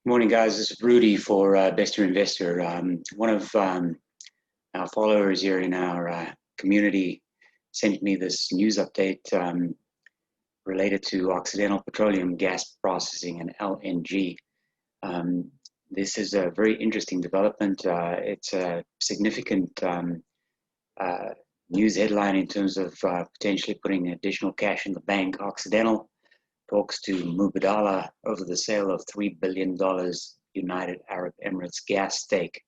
Morning, guys. This is Rudy for Best Investor. One of our followers here in our community sent me this news update related to Occidental petroleum gas processing and LNG. This is a very interesting development. It's a significant news headline in terms of potentially putting additional cash in the bank. Occidental talks to Mubadala over the sale of $3 billion United Arab Emirates gas stake.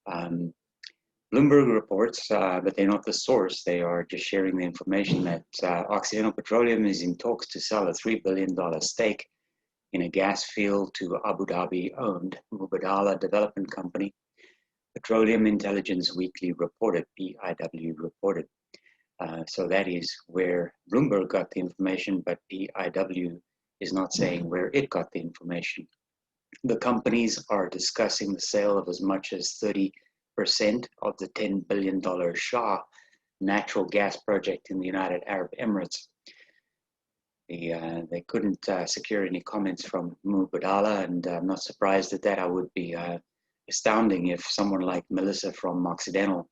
Bloomberg reports, but they're not the source. They are just sharing the information that Occidental Petroleum is in talks to sell a $3 billion stake in a gas field to Abu Dhabi-owned Mubadala Development Company. Petroleum Intelligence Weekly reported, PIW reported. So that is where Bloomberg got the information, but PIW is not saying where it got the information. The companies are discussing the sale of as much as 30% of the $10 billion Shah natural gas project in the United Arab Emirates. They couldn't secure any comments from Mubadala, and I'm not surprised at that. I would be astounding if someone like Melissa from Occidental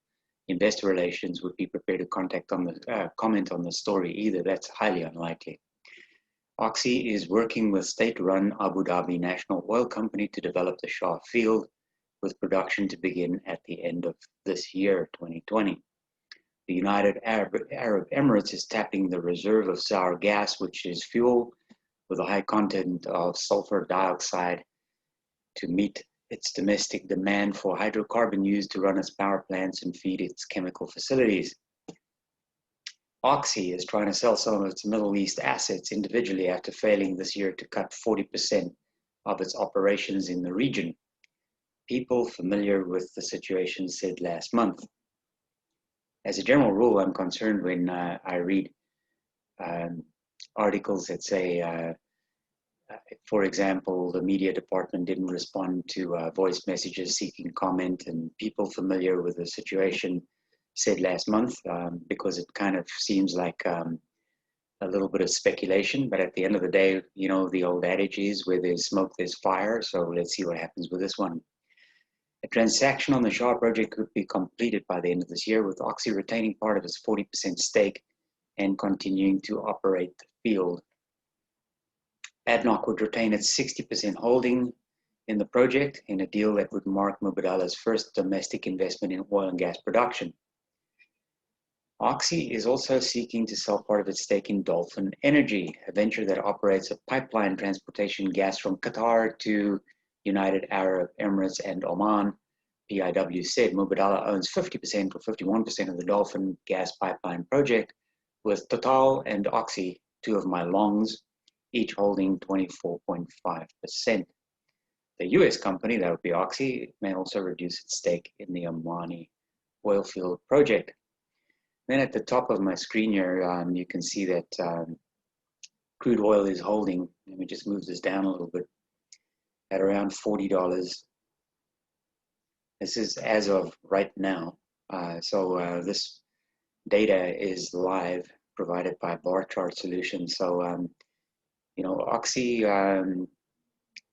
Investor Relations would be prepared to comment on the story either. That's highly unlikely. Oxy is working with state-run Abu Dhabi National Oil Company to develop the Shah field, with production to begin at the end of this year, 2020. The United Arab Emirates is tapping the reserve of sour gas, which is fuel with a high content of sulfur dioxide, to meet its domestic demand for hydrocarbon used to run its power plants and feed its chemical facilities. Oxy is trying to sell some of its Middle East assets individually after failing this year to cut 40% of its operations in the region. People familiar with the situation said last month. As a general rule, I'm concerned when I read articles that say, for example, the media department didn't respond to voice messages seeking comment, and people familiar with the situation said last month, because it kind of seems like a little bit of speculation. But at the end of the day, you know, the old adage is where there's smoke, there's fire. So let's see what happens with this one. A transaction on the Shah project could be completed by the end of this year, with Oxy retaining part of its 40% stake and continuing to operate the field. ADNOC would retain its 60% holding in the project in a deal that would mark Mubadala's first domestic investment in oil and gas production. Oxy is also seeking to sell part of its stake in Dolphin Energy, a venture that operates a pipeline transportation gas from Qatar to United Arab Emirates and Oman. PIW said Mubadala owns 50% or 51% of the Dolphin gas pipeline project, with Total and Oxy, two of my longs, each holding 24.5%. The US company, that would be Oxy, may also reduce its stake in the Omani oil field project. Then at the top of my screen here, you can see that crude oil is holding. Let me just move this down a little bit, at around $40. This is as of right now. So this data is live, provided by Bar Chart Solutions. So you know, Oxy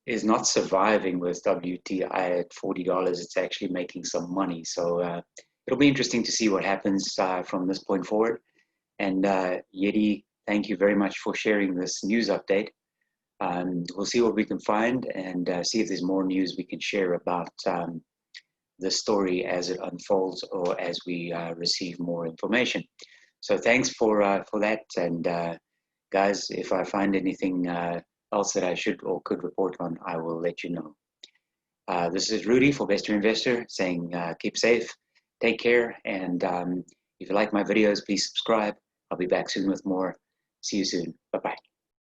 is not surviving with WTI at $40. It's actually making some money. So it'll be interesting to see what happens from this point forward. And Yeti, thank you very much for sharing this news update. We'll see what we can find and see if there's more news we can share about the story as it unfolds or as we receive more information. So thanks for that. And guys, if I find anything else that I should or could report on, I will let you know. This is Rudy for Best Investor saying keep safe, take care, and if you like my videos, please subscribe. I'll be back soon with more. See you soon. Bye-bye.